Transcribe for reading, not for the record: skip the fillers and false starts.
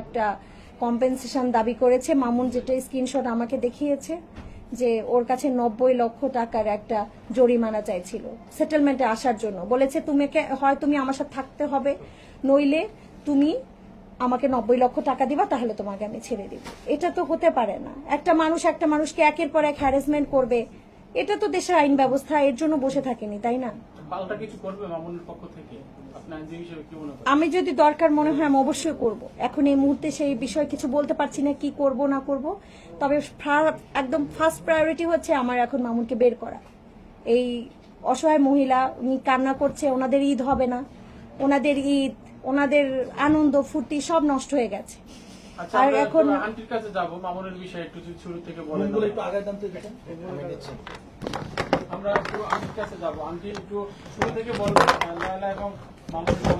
একটা কম্পেনসেশন দাবি করেছে। মামুন যেটা স্ক্রিনশট আমাকে দেখিয়েছে যে ওর কাছে 90 লক্ষ টাকার একটা জরিমানা চাইছিল সেটেলমেন্টে আসার জন্য। বলেছে তুমি আমার সাথে থাকতে হবে, নইলে তুমি আমাকে 90 লক্ষ টাকা দিবা, তাহলে তোমাকে আমি ছেড়ে দিব। এটা তো হতে পারে না। একটা মানুষকে একের পর এক হ্যারাসমেন্ট করবে, এটা তো দেশের আইন ব্যবস্থা এর জন্য বসে থাকেনি, তাই না? পাল্টা কিছু করবে মামুনের পক্ষ থেকে? আপনি আইনজীবী হিসেবে কি মনে করেন? আমি যদি দরকার মনে হয় আমি অবশ্যই করব। এখন এই মুহূর্তে সেই বিষয়ে কিছু বলতে পারছি না কি করব না করব। তবে একদম ফার্স্ট প্রায়োরিটি হচ্ছে আমার এখন মামুনকে বের করা। এই অসহায় মহিলা উনি কান্না করছে, ওনাদের ঈদ হবে না, ওনাদের ঈদ, ওনাদের আনন্দ ফুর্তি সব নষ্ট হয়ে গেছে। আচ্ছা, আর এখন আন্টির কাছে যাব, মামুনের বিষয়ে একটু শুরু থেকে বলেন। একটু আগে দাম তো দেখেন আমরা একটু আন্টির কাছে যাব। আন্টি একটু শুরু থেকে বলবেন লায়লা এবং মামুনের।